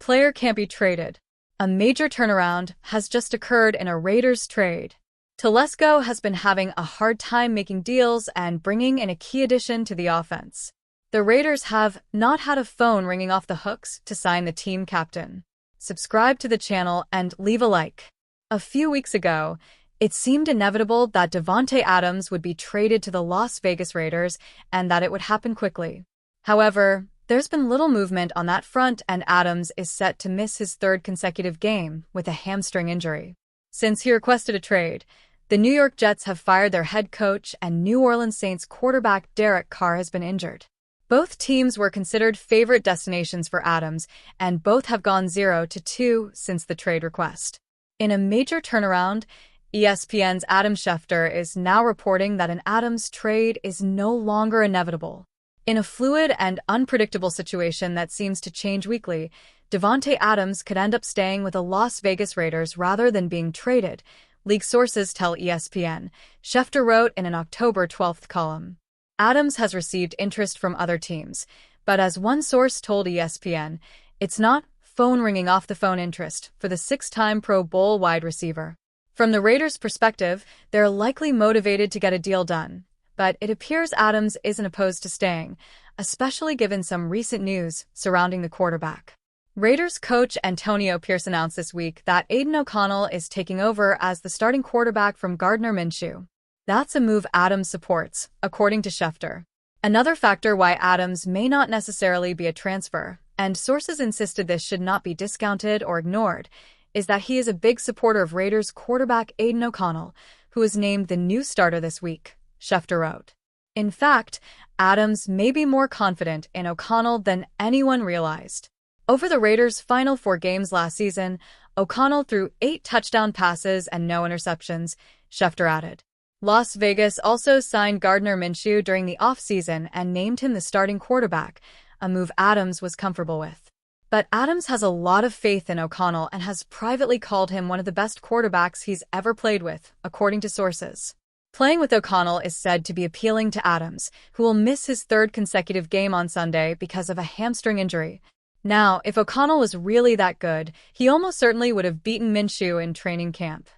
player can't be traded. A major turnaround has just occurred in a Raiders trade. Telesco has been having a hard time making deals and bringing in a key addition to the offense. The Raiders have not had a phone ringing off the hooks to sign the team captain. Subscribe to the channel and leave a like. A few weeks ago, it seemed inevitable that Davante Adams would be traded to the Las Vegas Raiders and that it would happen quickly. However, there's been little movement on that front, and Adams is set to miss his third consecutive game with a hamstring injury. Since he requested a trade, the New York Jets have fired their head coach, and New Orleans Saints quarterback Derek Carr has been injured. Both teams were considered favorite destinations for Adams, and both have gone 0-2 since the trade request. In a major turnaround, ESPN's Adam Schefter is now reporting that an Adams trade is no longer inevitable. In a fluid and unpredictable situation that seems to change weekly, Davante Adams could end up staying with the Las Vegas Raiders rather than being traded, league sources tell ESPN, Schefter wrote in an October 12th column. Adams has received interest from other teams, but as one source told ESPN, it's not phone ringing off the phone interest for the six-time Pro Bowl wide receiver. From the Raiders' perspective, they're likely motivated to get a deal done, but it appears Adams isn't opposed to staying, especially given some recent news surrounding the quarterback. Raiders coach Antonio Pierce announced this week that Aidan O'Connell is taking over as the starting quarterback from Gardner Minshew. That's a move Adams supports, according to Schefter. Another factor why Adams may not necessarily be a transfer, and sources insisted this should not be discounted or ignored, is that he is a big supporter of Raiders quarterback Aidan O'Connell, who was named the new starter this week, Schefter wrote. In fact, Adams may be more confident in O'Connell than anyone realized. Over the Raiders' final 4 games last season, O'Connell threw 8 touchdown passes and no interceptions, Schefter added. Las Vegas also signed Gardner Minshew during the offseason and named him the starting quarterback, a move Adams was comfortable with. But Adams has a lot of faith in O'Connell and has privately called him one of the best quarterbacks he's ever played with, according to sources. Playing with O'Connell is said to be appealing to Adams, who will miss his third consecutive game on Sunday because of a hamstring injury. Now, if O'Connell was really that good, he almost certainly would have beaten Minshew in training camp.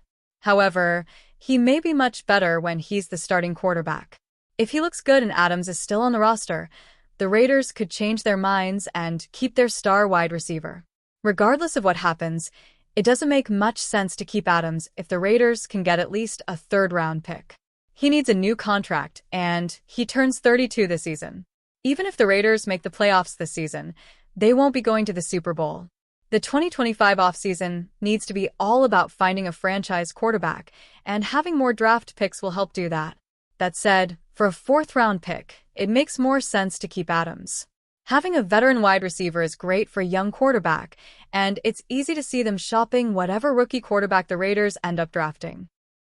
However, he may be much better when he's the starting quarterback. If he looks good and Adams is still on the roster, the Raiders could change their minds and keep their star wide receiver. Regardless of what happens, it doesn't make much sense to keep Adams if the Raiders can get at least a third-round pick. He needs a new contract, and he turns 32 this season. Even if the Raiders make the playoffs this season, they won't be going to the Super Bowl. The 2025 offseason needs to be all about finding a franchise quarterback, and having more draft picks will help do that. That said, for a 4th-round pick, it makes more sense to keep Adams. Having a veteran wide receiver is great for a young quarterback, and it's easy to see them shopping whatever rookie quarterback the Raiders end up drafting.